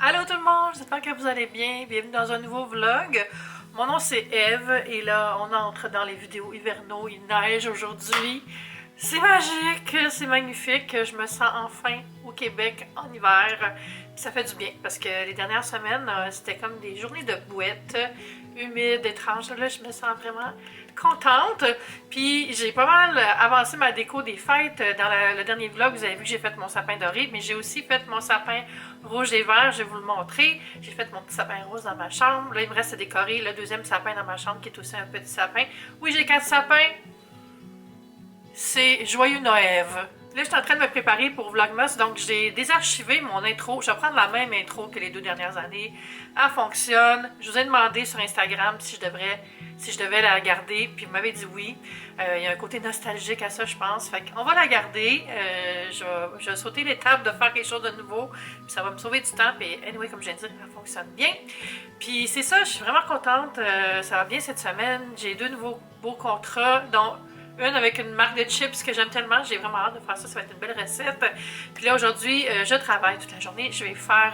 Allô tout le monde, j'espère que vous allez bien. Bienvenue dans un nouveau vlog. Mon nom c'est Eve et là on entre dans les vidéos hivernaux. Il neige aujourd'hui. C'est magique, c'est magnifique. Je me sens enfin au Québec en hiver. Ça fait du bien parce que les dernières semaines c'était comme des journées de bouette, humides, étranges. Là je me sens vraiment contente. Puis j'ai pas mal avancé ma déco des fêtes. Dans le dernier vlog, vous avez vu que j'ai fait mon sapin doré, mais j'ai aussi fait mon sapin rouge et vert, je vais vous le montrer. J'ai fait mon petit sapin rose dans ma chambre. Là, il me reste à décorer le deuxième sapin dans ma chambre qui est aussi un petit sapin. Oui, j'ai 4 sapins. C'est Joyeux Noël. Là, je suis en train de me préparer pour Vlogmas, donc j'ai désarchivé mon intro. Je vais prendre la même intro que les 2 dernières années. Elle fonctionne. Je vous ai demandé sur Instagram si je devais la garder, puis vous m'avez dit oui. Il y a un côté nostalgique à ça, je pense. Fait qu'on va la garder. Je vais sauter l'étape de faire quelque chose de nouveau, puis ça va me sauver du temps. Puis anyway, comme je viens de dire, elle fonctionne bien. Puis c'est ça, je suis vraiment contente. Ça va bien cette semaine. J'ai 2 nouveaux beaux contrats, dont une avec une marque de chips que j'aime tellement. J'ai vraiment hâte de faire ça. Ça va être une belle recette. Puis là, aujourd'hui, je travaille toute la journée. Je vais faire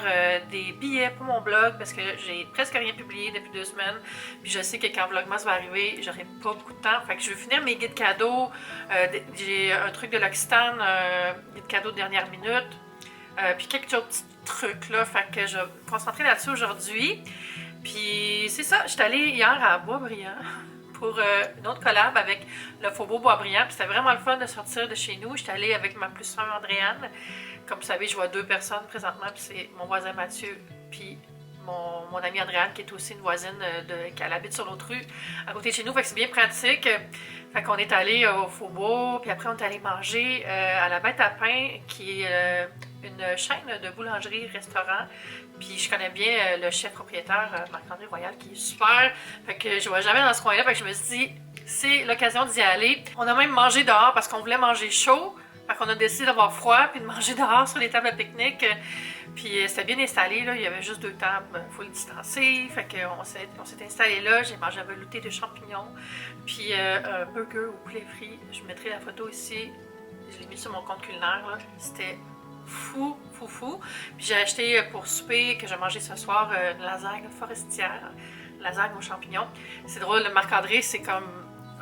des billets pour mon blog parce que j'ai presque rien publié depuis 2 semaines. Puis je sais que quand Vlogmas va arriver, j'aurai pas beaucoup de temps. Fait que je vais finir mes guides cadeaux. J'ai un truc de l'Occitane, guide cadeau de dernière minute. Puis quelques autres petits trucs là. Fait que je vais me concentrer là-dessus aujourd'hui. Puis c'est ça, je suis allée hier à Boisbriand pour une autre collab avec le Faubourg Boisbriand. Puis c'était vraiment le fun de sortir de chez nous. J'étais allée avec ma plus soeur Andréane. Comme vous savez, je vois 2 personnes présentement. Puis c'est mon voisin Mathieu, puis mon amie Andréane, qui est aussi une voisine qui habite sur l'autre rue à côté de chez nous. Fait que c'est bien pratique. Fait qu'on est allé au Faubourg, puis après on est allé manger à la Bête à pain, qui est une chaîne de boulangerie-restaurant. Puis je connais bien le chef propriétaire, Marc-André Royal, qui est super. Fait que je ne vois jamais dans ce coin-là. Fait que je me suis dit, c'est l'occasion d'y aller. On a même mangé dehors parce qu'on voulait manger chaud. Fait qu'on a décidé d'avoir froid puis de manger dehors sur les tables à pique-nique. Puis c'était bien installé, là. Il y avait juste 2 tables, il faut le distancer. Fait qu'on s'est installé là. J'ai mangé un velouté de champignons. Puis un burger au poulet frit. Je mettrai la photo ici. Je l'ai mis sur mon compte culinaire, là. C'était fou. Puis j'ai acheté pour souper, que j'ai mangé ce soir, une lasagne forestière, lasagne aux champignons. C'est drôle, le Marc-André, c'est comme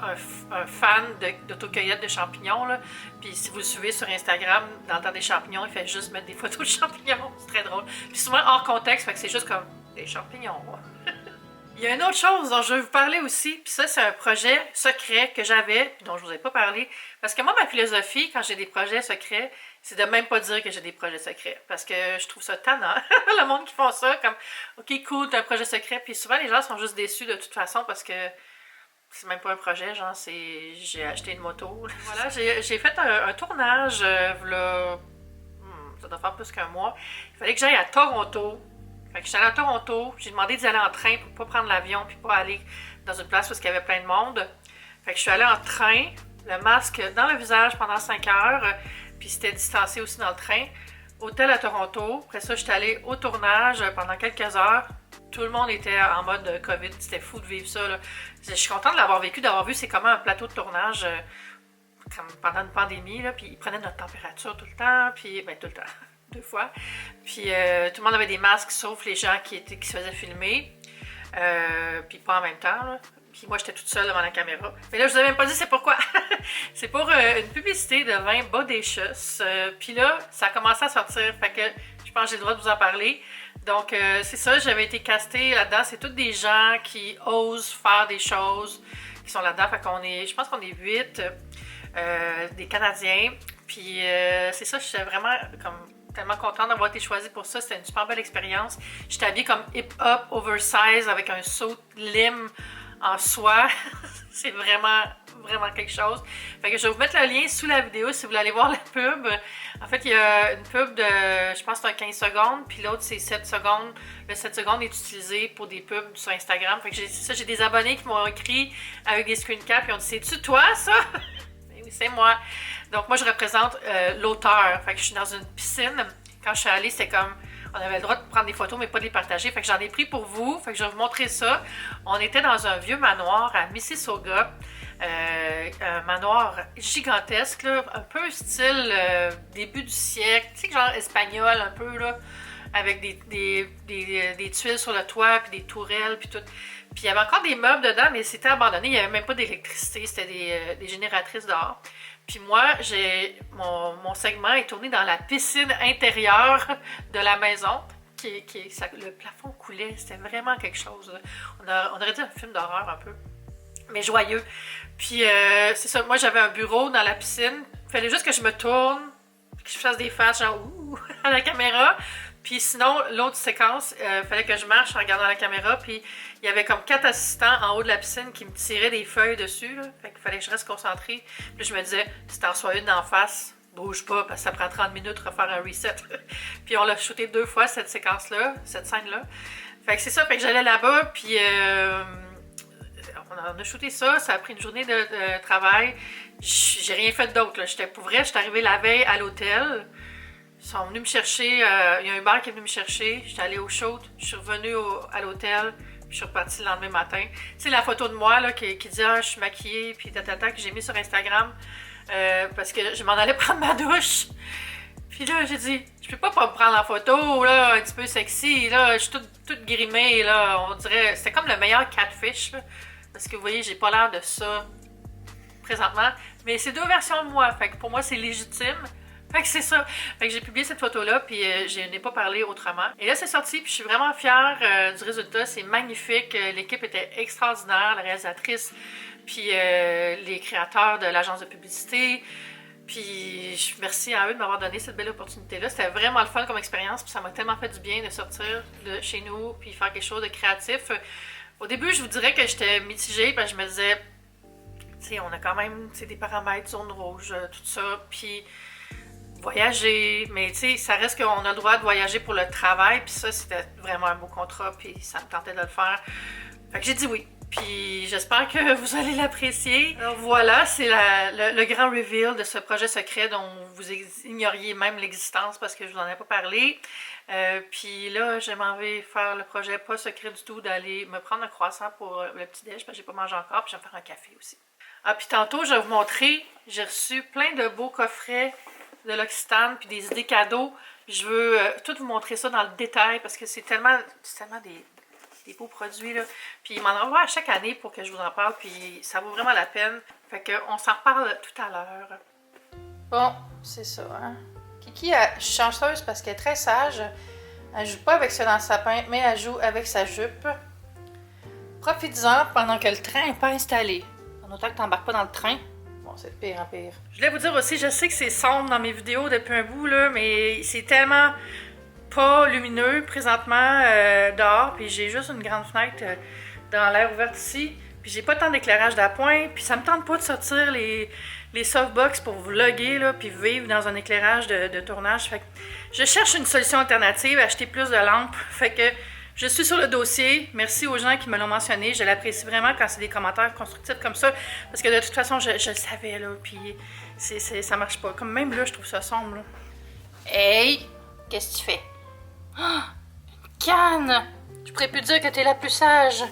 un fan d'autocueillette de champignons, là. Puis si vous le suivez sur Instagram, dans le temps des champignons, il fait juste mettre des photos de champignons. C'est très drôle. Puis souvent hors contexte, fait que c'est juste comme des champignons. Il y a une autre chose dont je vais vous parler aussi, puis ça, c'est un projet secret que j'avais, dont je ne vous ai pas parlé. Parce que moi, ma philosophie, quand j'ai des projets secrets, c'est de même pas dire que j'ai des projets secrets. Parce que je trouve ça tannant. Le monde qui font ça, comme, OK, cool, t'as un projet secret. Puis souvent, les gens sont juste déçus de toute façon parce que c'est même pas un projet, genre, c'est j'ai acheté une moto. Voilà, j'ai fait un tournage, là, ça doit faire plus qu'un mois. Il fallait que j'aille à Toronto. Fait que j'étais allée à Toronto, j'ai demandé d'y aller en train pour pas prendre l'avion puis pas aller dans une place où il y avait plein de monde. Fait que je suis allée en train, le masque dans le visage pendant 5 heures, puis c'était distancé aussi dans le train. Hôtel à Toronto. Après ça, j'étais allée au tournage pendant quelques heures. Tout le monde était en mode COVID. C'était fou de vivre ça, là. Je suis contente de l'avoir vécu, d'avoir vu c'est comment un plateau de tournage comme pendant une pandémie, là, puis ils prenaient notre température tout le temps, puis ben tout le temps, 2 fois. Puis tout le monde avait des masques, sauf les gens qui se faisaient filmer, puis pas en même temps, là. Puis moi, j'étais toute seule devant la caméra. Mais là, je vous ai même pas dit c'est pourquoi. C'est pour une publicité de vin Bodacious. Puis là, ça a commencé à sortir, fait que je pense que j'ai le droit de vous en parler. Donc, c'est ça, j'avais été castée là-dedans. C'est tous des gens qui osent faire des choses, qui sont là-dedans. Fait qu'on est, je pense qu'on est 8, des Canadiens. Puis c'est ça, je suis vraiment comme tellement contente d'avoir été choisie pour ça. C'était une super belle expérience. J'étais habillée comme hip-hop oversize avec un saut lime en soie. C'est vraiment quelque chose. Fait que je vais vous mettre le lien sous la vidéo si vous voulez aller voir la pub. En fait, il y a une pub de, je pense que c'est un 15 secondes, puis l'autre c'est 7 secondes. Le 7 secondes est utilisé pour des pubs sur Instagram. Fait que j'ai des abonnés qui m'ont écrit avec des screen caps et ont dit c'est-tu toi ça? Oui, c'est moi. Donc moi je représente l'auteur. Fait que je suis dans une piscine. Quand je suis allée, c'était comme on avait le droit de prendre des photos, mais pas de les partager. Fait que j'en ai pris pour vous. Fait que je vais vous montrer ça. On était dans un vieux manoir à Mississauga. Un manoir gigantesque, là, un peu style début du siècle. Tu sais, genre espagnol un peu, là. avec des tuiles sur le toit, puis des tourelles, puis tout. Puis il y avait encore des meubles dedans, mais c'était abandonné. Il n'y avait même pas d'électricité, c'était des génératrices dehors. Puis moi, mon segment est tourné dans la piscine intérieure de la maison. Le plafond coulait, c'était vraiment quelque chose. On aurait dit un film d'horreur un peu, mais joyeux. Puis c'est ça, moi j'avais un bureau dans la piscine. Il fallait juste que je me tourne, que je fasse des faces genre ouh à la caméra. Puis sinon, l'autre séquence, il fallait que je marche en regardant la caméra. Puis il y avait comme 4 assistants en haut de la piscine qui me tiraient des feuilles dessus. Là. Fait qu'il fallait que je reste concentrée. Puis je me disais, si t'en sois une en face, bouge pas parce que ça prend 30 minutes de refaire un reset. Puis on l'a shooté 2 fois cette séquence-là, cette scène-là. Fait que c'est ça, fait que j'allais là-bas, puis on a shooté ça, ça a pris une journée de travail. J'ai rien fait d'autre. Pour vrai, j'étais arrivée la veille à l'hôtel. Ils sont venus me chercher, il y a un bar qui est venu me chercher. J'étais allée au shoot, je suis revenue à l'hôtel, puis je suis repartie le lendemain matin. Tu sais, la photo de moi là, qui dit « Ah, je suis maquillée », puis tatata, que j'ai mis sur Instagram, parce que je m'en allais prendre ma douche. Puis là, j'ai dit « Je peux pas me prendre en photo, là, un petit peu sexy, là, je suis toute grimée, là, on dirait... » C'était comme le meilleur catfish, là, parce que vous voyez, j'ai pas l'air de ça présentement, mais c'est 2 versions de moi, fait que pour moi, c'est légitime. Fait que c'est ça. Fait que j'ai publié cette photo-là, puis je n'ai pas parlé autrement. Et là, c'est sorti, puis je suis vraiment fière du résultat. C'est magnifique. L'équipe était extraordinaire, la réalisatrice, puis les créateurs de l'agence de publicité. Puis merci à eux de m'avoir donné cette belle opportunité-là. C'était vraiment le fun comme expérience, puis ça m'a tellement fait du bien de sortir de chez nous, puis faire quelque chose de créatif. Au début, je vous dirais que j'étais mitigée, parce que je me disais, tu sais, on a quand même des paramètres, zone rouge, tout ça, puis voyager, mais tu sais, ça reste qu'on a le droit de voyager pour le travail, puis ça, c'était vraiment un beau contrat, puis ça me tentait de le faire. Fait que j'ai dit oui, puis j'espère que vous allez l'apprécier. Alors voilà, c'est le grand reveal de ce projet secret dont vous ignoriez même l'existence parce que je vous en ai pas parlé. Puis là, je m'en vais faire le projet pas secret du tout, d'aller me prendre un croissant pour le petit-déj, parce que j'ai pas mangé encore, puis je vais me faire un café aussi. Ah, puis tantôt, je vais vous montrer, j'ai reçu plein de beaux coffrets de l'Occitane, puis des idées cadeaux. Je veux tout vous montrer ça dans le détail parce que c'est tellement des beaux produits, là. Puis il m'en envoie à chaque année pour que je vous en parle, puis ça vaut vraiment la peine. Fait qu'on s'en reparle tout à l'heure. Bon, c'est ça, hein. Kiki, je suis chanceuse parce qu'elle est très sage. Elle joue pas avec ce lance-sapin, mais elle joue avec sa jupe. Profites-en pendant que le train n'est pas installé. En autant que tu n'embarques pas dans le train. Bon, c'est de pire en pire. Je voulais vous dire aussi, je sais que c'est sombre dans mes vidéos depuis un bout, là, mais c'est tellement pas lumineux présentement dehors, puis j'ai juste une grande fenêtre dans l'air ouvert ici, puis j'ai pas tant d'éclairage d'appoint, puis ça me tente pas de sortir les softbox pour vlogger, là, puis vivre dans un éclairage de tournage. Fait que je cherche une solution alternative, acheter plus de lampes, fait que je suis sur le dossier. Merci aux gens qui me l'ont mentionné. Je l'apprécie vraiment quand c'est des commentaires constructifs comme ça. Parce que de toute façon, je le savais, là. Puis ça marche pas. Comme même là, je trouve ça sombre, là. Hey! Qu'est-ce que tu fais? Oh, une canne! Je pourrais plus dire que t'es la plus sage.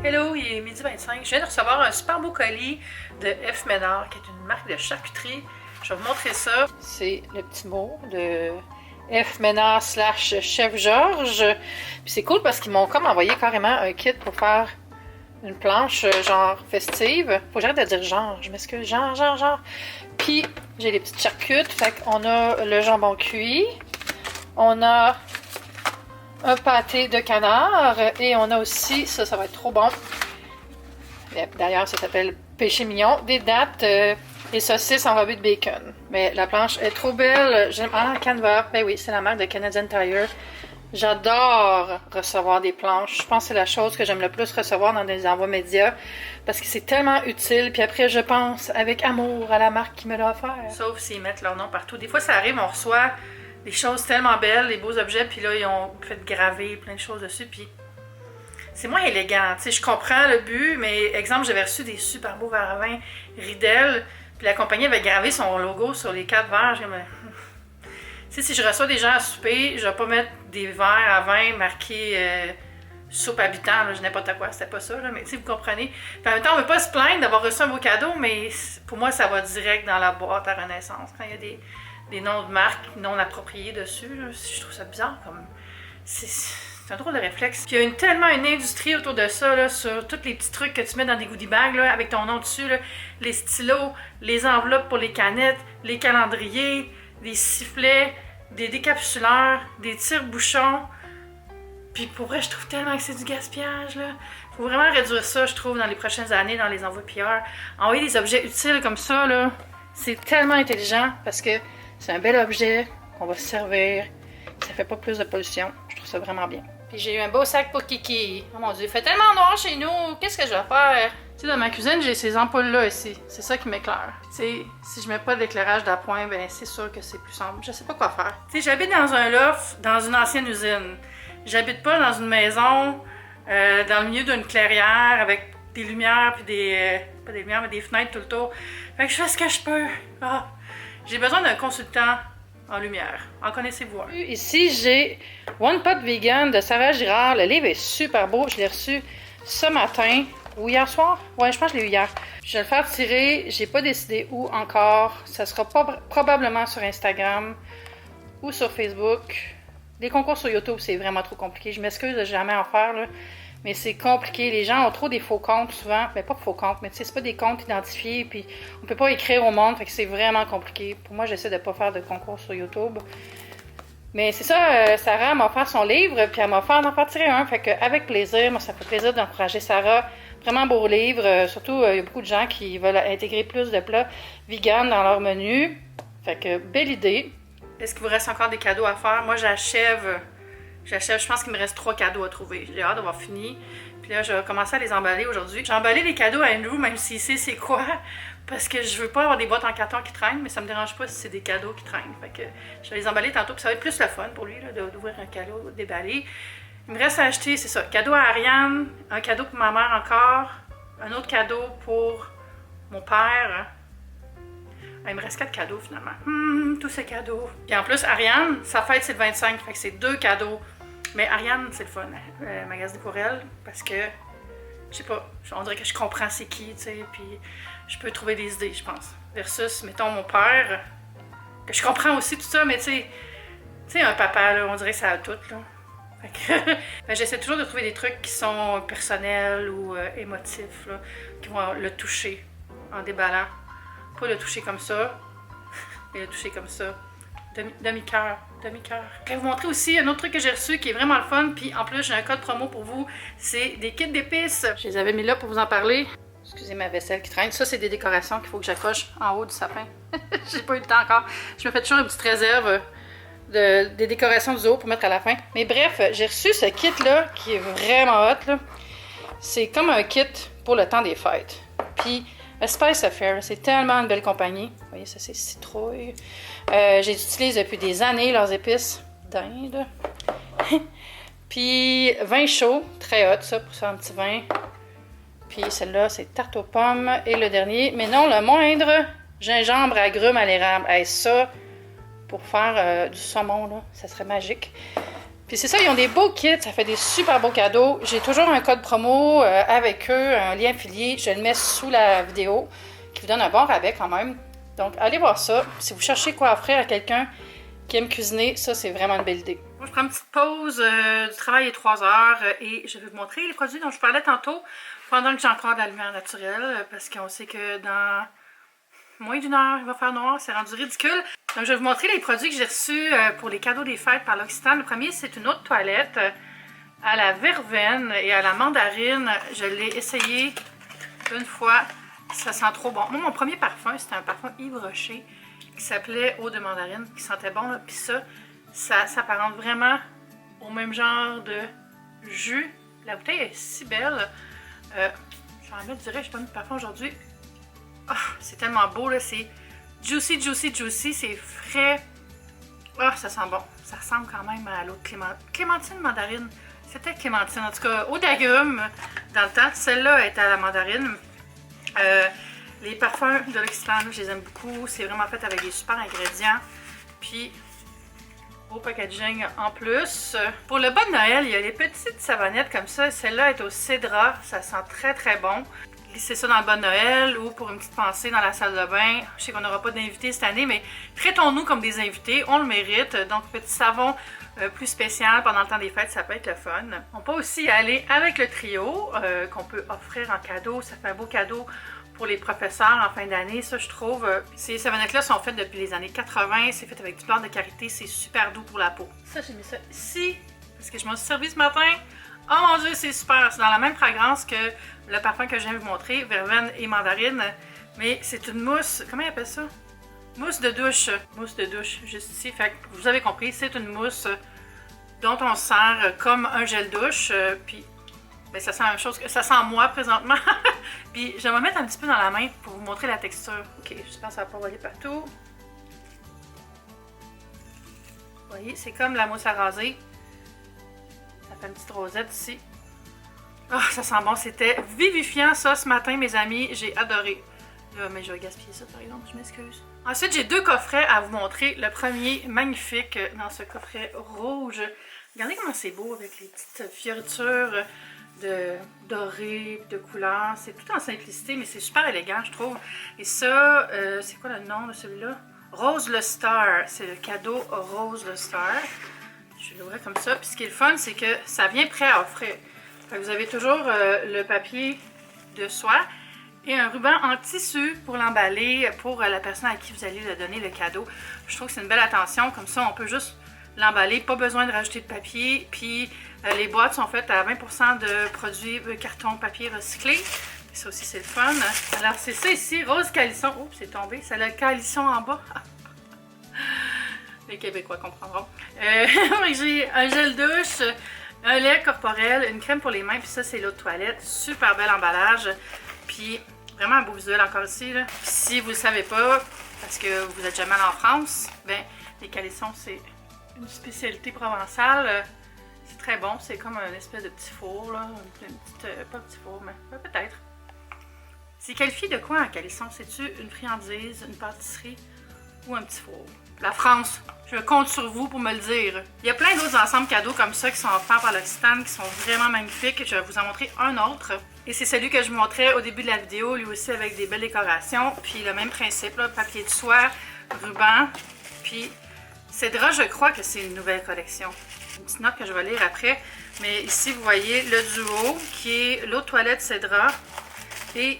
Hello, il est midi 25. Je viens de recevoir un super beau colis de F. Ménard, qui est une marque de charcuterie. Je vais vous montrer ça. C'est le petit mot de F. Ménard / Chef Georges. Puis c'est cool parce qu'ils m'ont comme envoyé carrément un kit pour faire une planche genre festive. Faut que j'arrête de dire genre, je m'excuse, genre. Puis j'ai les petites charcutes. Fait qu'on a le jambon cuit. On a un pâté de canard et on a aussi, ça va être trop bon. D'ailleurs, ça s'appelle péché mignon. Des dattes et saucisses enrobées de bacon. Mais la planche est trop belle. J'aime. Ah, Canva. Ben oui, c'est la marque de Canadian Tire. J'adore recevoir des planches. Je pense que c'est la chose que j'aime le plus recevoir dans des envois médias parce que c'est tellement utile. Puis après, je pense avec amour à la marque qui me l'a offert. Sauf s'ils mettent leur nom partout. Des fois, ça arrive, on reçoit des choses tellement belles, des beaux objets, puis là, ils ont fait graver plein de choses dessus, puis c'est moins élégant. Tu sais, je comprends le but, mais exemple, j'avais reçu des super beaux verres à vin Riedel, puis la compagnie avait gravé son logo sur les 4 verres. J'ai comme, tu sais, si je reçois des gens à souper, je vais pas mettre des verres à vin marqués soupe habitant, là, je n'importe quoi, c'était pas ça, là, mais tu sais, vous comprenez. Puis en même temps, on veut pas se plaindre d'avoir reçu un beau cadeau, mais pour moi, ça va direct dans la boîte à Renaissance. Quand il y a des noms de marques non appropriés dessus, là, je trouve ça bizarre, comme... C'est un drôle de réflexe. Puis il y a tellement une industrie autour de ça, là, sur tous les petits trucs que tu mets dans des goodie bags, là, avec ton nom dessus, là, les stylos, les enveloppes pour les canettes, les calendriers, des sifflets, des décapsuleurs, des tire-bouchons. Puis pour vrai, je trouve tellement que c'est du gaspillage, là. Faut vraiment réduire ça, je trouve, dans les prochaines années, dans les envois PR. Envoyer des objets utiles comme ça, là, c'est tellement intelligent parce que c'est un bel objet qu'on va se servir. Ça fait pas plus de pollution. Je trouve ça vraiment bien. Puis j'ai eu un beau sac pour Kiki. Oh mon Dieu, il fait tellement noir chez nous. Qu'est-ce que je vais faire? Tu sais, dans ma cuisine, j'ai ces ampoules-là ici. C'est ça qui m'éclaire. Tu sais, si je mets pas d'éclairage d'appoint, ben c'est sûr que c'est plus sombre. Je sais pas quoi faire. Tu sais, j'habite dans un loft, dans une ancienne usine. J'habite pas dans une maison, dans le milieu d'une clairière, avec des lumières, puis pas des lumières, mais des fenêtres tout le tour. Fait que je fais ce que je peux. Ah. J'ai besoin d'un consultant en lumière. En connaissez-vous un? Ici, j'ai One Pot Vegan de Sarah Girard. Le livre est super beau. Je l'ai reçu ce matin ou hier soir. Ouais, je pense que je l'ai eu hier. Je vais le faire tirer. J'ai pas décidé où encore. Ça sera probablement sur Instagram ou sur Facebook. Les concours sur YouTube, c'est vraiment trop compliqué. Je m'excuse de jamais en faire, là. Mais c'est compliqué. Les gens ont trop des faux comptes souvent. Mais pas de faux comptes, mais tu sais, c'est pas des comptes identifiés. Puis on peut pas écrire au monde. Fait que c'est vraiment compliqué. Pour moi, j'essaie de pas faire de concours sur YouTube. Mais c'est ça, Sarah m'a offert son livre. Puis elle m'a offert d'en faire tirer un. Fait que avec plaisir, moi, ça fait plaisir d'encourager Sarah. Vraiment beau livre. Surtout, il y a beaucoup de gens qui veulent intégrer plus de plats vegan dans leur menu. Fait que belle idée. Est-ce qu'il vous reste encore des cadeaux à faire? Moi, j'achève, je pense qu'il me reste 3 cadeaux à trouver. J'ai hâte d'avoir fini. Puis là, je vais commencer à les emballer aujourd'hui. J'ai emballé les cadeaux à Andrew, même s'il sait c'est quoi, parce que je veux pas avoir des boîtes en carton qui traînent, mais ça me dérange pas si c'est des cadeaux qui traînent. Fait que je vais les emballer tantôt, puis ça va être plus le fun pour lui, là, d'ouvrir un cadeau, déballer. Il me reste à acheter, c'est ça, cadeau à Ariane, un cadeau pour ma mère encore, un autre cadeau pour mon père. Ah, il me reste 4 cadeaux finalement. Tous ces cadeaux. Puis en plus, Ariane, sa fête c'est le 25, fait que c'est 2 cadeaux. Mais Ariane, c'est le fun, magasiner pour elle, parce que, je sais pas, on dirait que je comprends c'est qui, tu sais, puis je peux trouver des idées, je pense. Versus, mettons, mon père, que je comprends aussi tout ça, mais tu sais, un papa, là, on dirait que ça a tout, là. Fait que, j'essaie toujours de trouver des trucs qui sont personnels ou émotifs, là, qui vont le toucher en déballant. Pas le toucher comme ça, mais le toucher comme ça. Demi-cœur, demi-cœur. Je vais vous montrer aussi un autre truc que j'ai reçu qui est vraiment le fun. Puis en plus, j'ai un code promo pour vous. C'est des kits d'épices. Je les avais mis là pour vous en parler. Excusez ma vaisselle qui traîne. Ça, c'est des décorations qu'il faut que j'accroche en haut du sapin. J'ai pas eu le temps encore. Je me fais toujours une petite réserve des décorations du zoo pour mettre à la fin. Mais bref, j'ai reçu ce kit-là qui est vraiment hot, là. C'est comme un kit pour le temps des fêtes. Puis Spice Affair, c'est tellement une belle compagnie. Vous voyez, ça c'est citrouille. J'utilise depuis des années leurs épices d'Inde. Puis vin chaud, très hot ça pour faire un petit vin. Puis celle-là, c'est tarte aux pommes. Et le dernier, mais non le moindre, gingembre, agrumes à l'érable. Hey, ça, pour faire du saumon, là, ça serait magique. Puis c'est ça, ils ont des beaux kits, ça fait des super beaux cadeaux. J'ai toujours un code promo avec eux, un lien affilié. Je le mets sous la vidéo, qui vous donne un bon rabais quand même. Donc, allez voir ça. Si vous cherchez quoi offrir à quelqu'un qui aime cuisiner, ça, c'est vraiment une belle idée. Moi, je prends une petite pause. Du travail est 3 heures et je vais vous montrer les produits dont je parlais tantôt pendant que j'ai encore de la lumière naturelle parce qu'on sait que dans moins d'1 heure, il va faire noir. C'est rendu ridicule. Donc, je vais vous montrer les produits que j'ai reçus pour les cadeaux des fêtes par l'Occitane. Le premier, c'est une eau de toilette à la verveine et à la mandarine. Je l'ai essayé une fois. Ça sent trop bon. Moi, mon premier parfum, c'était un parfum Yves Rocher qui s'appelait eau de mandarine, qui sentait bon. Puis ça s'apparente vraiment au même genre de jus. La bouteille est si belle. Je vais en mettre direct, je donne du parfum aujourd'hui. Oh, c'est tellement beau, là. C'est juicy, juicy, juicy. C'est frais. Oh, ça sent bon. Ça ressemble quand même à l'eau de clémentine mandarine. C'était clémentine. En tout cas, eau d'agrumes dans le temps. Celle-là est à la mandarine. Les parfums de l'Occitane, je les aime beaucoup. C'est vraiment fait avec des super ingrédients. Puis, beau packaging en plus. Pour le bas de Noël, il y a les petites savonnettes comme ça. Celle-là est au cédra. Ça sent très très bon. Glissez ça dans le bas de Noël ou pour une petite pensée dans la salle de bain. Je sais qu'on n'aura pas d'invités cette année, mais traitons-nous comme des invités. On le mérite. Donc, petit savon plus spécial pendant le temps des fêtes, ça peut être le fun. On peut aussi y aller avec le trio qu'on peut offrir en cadeau. Ça fait un beau cadeau pour les professeurs en fin d'année, ça je trouve. Ces savonnettes-là sont faites depuis les années 80, c'est fait avec du beurre de karité, c'est super doux pour la peau. Ça, j'ai mis ça ici, parce que je m'en suis servi ce matin. Oh mon dieu, c'est super! C'est dans la même fragrance que le parfum que je viens de vous montrer, verveine et mandarine, mais c'est une mousse, comment ils appellent ça? Mousse de douche, juste ici. Fait que vous avez compris, c'est une mousse dont on se sert comme un gel douche, puis ben, ça sent la même chose que ça sent moi présentement. Puis je vais me mettre un petit peu dans la main pour vous montrer la texture. Ok, j'espère que ça va pas voler partout. Vous voyez, c'est comme la mousse à raser. Ça fait une petite rosette ici. Oh, ça sent bon, c'était vivifiant ça ce matin mes amis, j'ai adoré. Là, mais je vais gaspiller ça par exemple, je m'excuse. Ensuite, j'ai 2 coffrets à vous montrer. Le premier, magnifique, dans ce coffret rouge. Regardez comment c'est beau avec les petites fioritures de doré, de couleurs. C'est tout en simplicité, mais c'est super élégant, je trouve. Et ça, c'est quoi le nom de celui-là? Rose le Star. C'est le cadeau Rose le Star. Je vais l'ouvrir comme ça. Puis ce qui est le fun, c'est que ça vient prêt à offrir. Fait que vous avez toujours le papier de soie et un ruban en tissu pour l'emballer pour la personne à qui vous allez le donner le cadeau. Je trouve que c'est une belle attention. Comme ça, on peut juste l'emballer, pas besoin de rajouter de papier. Puis les boîtes sont faites à 20% de produits carton papier recyclé. Ça aussi, c'est le fun. Alors, c'est ça ici, rose calisson. Oups, c'est tombé. C'est le calisson en bas. Les Québécois comprendront. J'ai un gel douche, un lait corporel, une crème pour les mains, puis ça, c'est l'eau de toilette. Super bel emballage. Puis, vraiment un beau visuel encore ici. Là. Si vous ne le savez pas, parce que vous n'êtes jamais allé en France, ben les calissons, c'est une spécialité provençale. C'est très bon. C'est comme un espèce de petit four. Là. Une petite, pas un petit four, mais peut-être. C'est qualifié de quoi un calisson? C'est-tu une friandise, une pâtisserie ou un petit four? La France, je compte sur vous pour me le dire. Il y a plein d'autres ensembles cadeaux comme ça qui sont offerts par l'Occitane, qui sont vraiment magnifiques. Je vais vous en montrer un autre. Et c'est celui que je vous montrais au début de la vidéo, lui aussi avec des belles décorations. Puis le même principe, là, papier de soie, ruban. Puis cédra, je crois que c'est une nouvelle collection. Une petite note que je vais lire après. Mais ici, vous voyez le duo qui est l'eau de toilette cédra. Et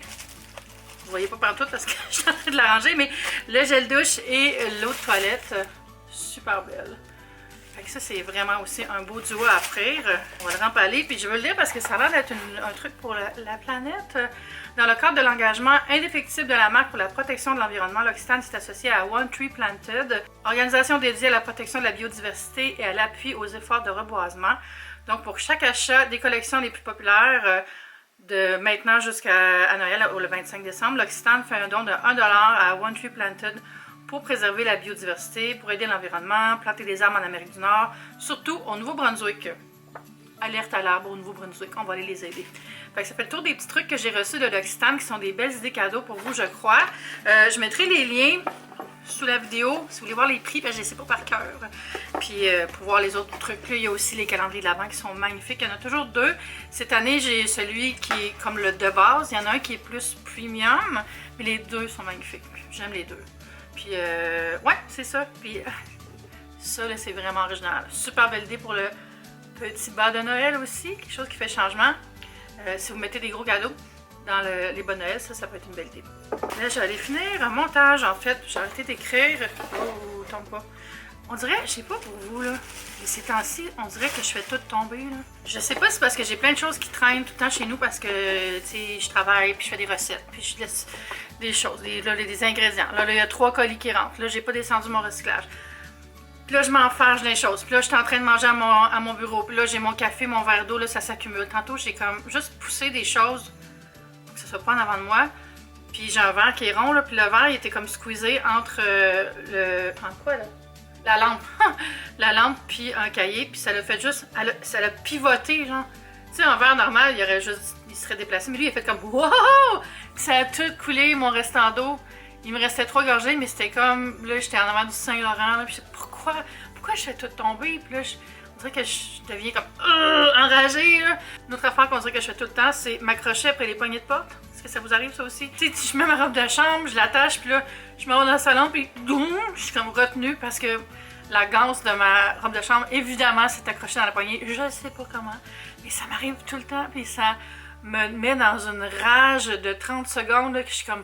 vous voyez pas partout parce que je suis en train de la ranger, mais le gel douche et l'eau de toilette, super belle. Fait que ça, c'est vraiment aussi un beau duo à offrir. On va le remballer, puis je veux le dire parce que ça a l'air d'être un truc pour la planète. Dans le cadre de l'engagement indéfectible de la marque pour la protection de l'environnement, l'Occitane s'est associée à One Tree Planted, organisation dédiée à la protection de la biodiversité et à l'appui aux efforts de reboisement. Donc, pour chaque achat des collections les plus populaires, de maintenant jusqu'à Noël, le 25 décembre, l'Occitane fait un don de 1$ à One Tree Planted pour préserver la biodiversité, pour aider l'environnement, planter des arbres en Amérique du Nord, surtout au Nouveau-Brunswick. Alerte à l'arbre au Nouveau-Brunswick, on va aller les aider. Fait que ça fait le tour des petits trucs que j'ai reçus de l'Occitane qui sont des belles idées cadeaux pour vous, je crois. Je mettrai les liens sous la vidéo si vous voulez voir les prix, parce que je ne les sais pas par cœur. Puis pour voir les autres trucs, là, il y a aussi les calendriers de l'Avent qui sont magnifiques. Il y en a toujours 2. Cette année, j'ai celui qui est comme le de base. Il y en a un qui est plus premium, mais les 2 sont magnifiques. J'aime les 2. Puis ouais, c'est ça. Puis ça, là, c'est vraiment original. Super belle idée pour le petit bas de Noël aussi. Quelque chose qui fait changement. Si vous mettez des gros cadeaux dans les bas de Noël, ça peut être une belle idée. Là, je vais aller finir un montage, en fait. J'ai arrêté d'écrire. Oh, tombe pas. On dirait, je sais pas pour vous, là, mais ces temps-ci, on dirait que je fais tout tomber, là. Je sais pas si c'est parce que j'ai plein de choses qui traînent tout le temps chez nous parce que, tu sais, je travaille, puis je fais des recettes, puis je laisse des choses, des ingrédients. Là, il y a 3 colis qui rentrent. Là, j'ai pas descendu mon recyclage. Puis là, je m'enfarge les choses. Puis là, je suis en train de manger à mon bureau. Puis là, j'ai mon café, mon verre d'eau, là, ça s'accumule. Tantôt, j'ai comme juste poussé des choses pour que ça soit pas en avant de moi. Puis j'ai un verre qui est rond, là, puis le verre, il était comme squeezé entre le... En quoi, là? la lampe. La lampe, puis un cahier, puis ça l'a fait juste... ça l'a pivoté, genre. Tu sais, en verre normal, il serait déplacé, mais lui, il a fait comme « Wow! » Ça a tout coulé, mon restant d'eau. Il me restait 3 gorgées, mais c'était comme... Là, j'étais en avant du Saint-Laurent, là, puis je sais pourquoi je fais tout tomber, puis là, on dirait que je deviens comme enragée, là. Une autre affaire qu'on dirait que je fais tout le temps, c'est m'accrocher après les poignées de porte. Est-ce que ça vous arrive, ça aussi? Tu sais, je mets ma robe de chambre, je l'attache, puis là, je me rends dans le salon, puis je suis comme retenue parce que la ganse de ma robe de chambre, évidemment, s'est accrochée dans la poignée. Je sais pas comment, mais ça m'arrive tout le temps, puis ça me met dans une rage de 30 secondes, là, que je suis comme...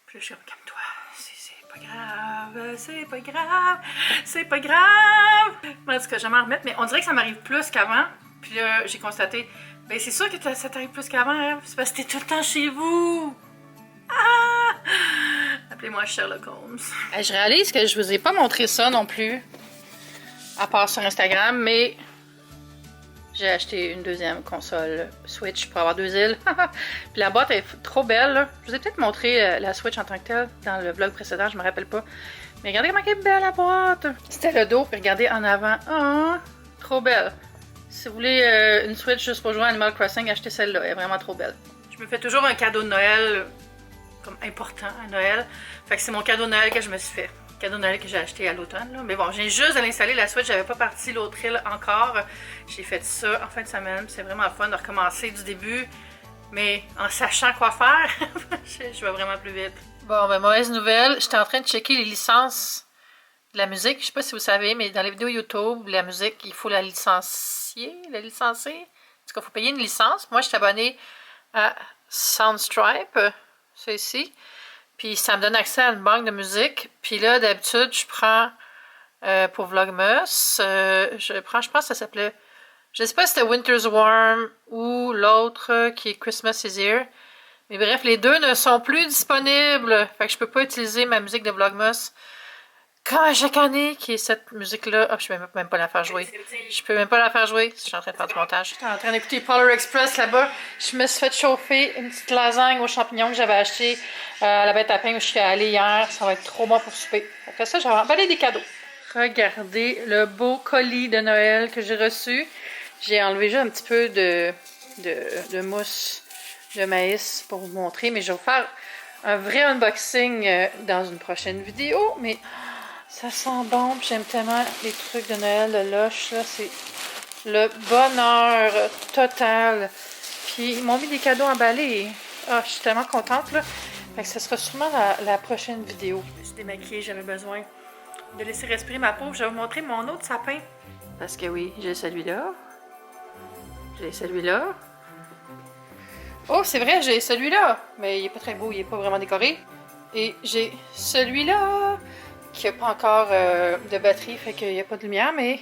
Puis là, je suis comme, calme-toi, c'est pas grave, c'est pas grave, c'est pas grave. En tout cas, je vais m'en remettre, mais on dirait que ça m'arrive plus qu'avant. Puis là, j'ai constaté, ben c'est sûr que ça t'arrive plus qu'avant, hein? C'est parce que t'es tout le temps chez vous. Ah! Appelez-moi Sherlock Holmes. Je réalise que je vous ai pas montré ça non plus, à part sur Instagram, mais j'ai acheté une deuxième console Switch pour avoir 2 îles. Puis la boîte est trop belle, là. Je vous ai peut-être montré la Switch en tant que telle dans le vlog précédent, je me rappelle pas. Mais regardez comment elle est belle la boîte! C'était le dos, puis regardez en avant. Oh, trop belle! Si vous voulez une Switch juste pour jouer à Animal Crossing, achetez celle-là, elle est vraiment trop belle. Je me fais toujours un cadeau de Noël comme important à Noël. Fait que c'est mon cadeau de Noël que je me suis fait. Cadeau de Noël que j'ai acheté à l'automne. Mais bon, j'ai juste de l'installer la Switch, j'avais pas parti l'autre île encore. J'ai fait ça en fin de semaine, c'est vraiment fun de recommencer du début, mais en sachant quoi faire, je vais vraiment plus vite. Bon, ben mauvaise nouvelle, j'étais en train de checker les licences de la musique. Je sais pas si vous savez, mais dans les vidéos YouTube, la musique, il faut la licencier. En tout cas, il faut payer une licence. Moi, je suis abonnée à Soundstripe, c'est ici. Puis ça me donne accès à une banque de musique. Puis là, d'habitude, je prends pour Vlogmas, je pense que ça s'appelait, je sais pas si c'était Winter's Warm ou l'autre qui est Christmas is Here. Mais bref, les deux ne sont plus disponibles. Fait que je peux pas utiliser ma musique de Vlogmas comme à chaque année, qui est cette musique-là. Oh, je peux même pas la faire jouer. Je peux même pas la faire jouer. Je suis en train de faire du montage. J'étais en train d'écouter Polar Express là-bas. Je me suis fait chauffer une petite lasagne aux champignons que j'avais acheté à la bête à pain où je suis allée hier. Ça va être trop bon pour souper. Après ça, j'avais emballé des cadeaux. Regardez le beau colis de Noël que j'ai reçu. J'ai enlevé juste un petit peu de mousse de maïs pour vous montrer. Mais je vais vous faire un vrai unboxing dans une prochaine vidéo. Mais ça sent bon. J'aime tellement les trucs de Noël, le lush. C'est le bonheur total. Puis ils m'ont mis des cadeaux emballés. Ah, je suis tellement contente, là. Fait que ce sera sûrement la prochaine vidéo. Je me suis démaquillée, j'avais besoin de laisser respirer ma peau. Je vais vous montrer mon autre sapin. Parce que oui, j'ai celui-là. J'ai celui-là. Oh, c'est vrai, j'ai celui-là. Mais il n'est pas très beau, il n'est pas vraiment décoré. Et j'ai celui-là qui n'a pas encore de batterie, fait qu'il n'y a pas de lumière, mais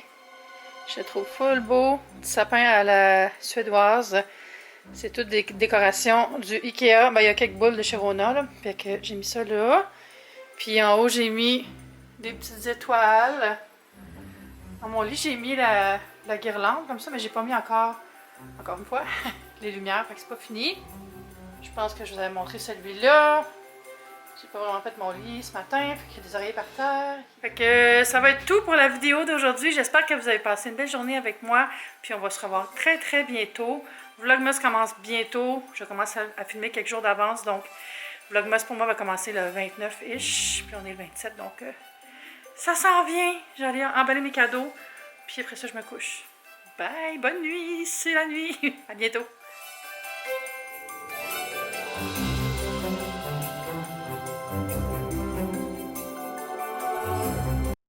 je le trouve full beau. Petit sapin à la suédoise. C'est toutes des décorations du Ikea. Ben, il y a quelques boules de chez Rona, là. Fait que j'ai mis ça là. Puis en haut, j'ai mis des petites étoiles. Dans mon lit, j'ai mis la guirlande comme ça, mais j'ai pas mis encore une fois, les lumières. Fait que c'est pas fini. Je pense que je vous avais montré celui-là. J'ai pas vraiment fait mon lit ce matin, fait qu'il y a des oreillers par terre. Fait que ça va être tout pour la vidéo d'aujourd'hui. J'espère que vous avez passé une belle journée avec moi. Puis on va se revoir très très bientôt. Vlogmas commence bientôt. Je commence à filmer quelques jours d'avance. Donc Vlogmas pour moi va commencer le 29-ish. Puis on est le 27, donc ça s'en vient. J'allais emballer mes cadeaux. Puis après ça, je me couche. Bye, bonne nuit, c'est la nuit. À bientôt.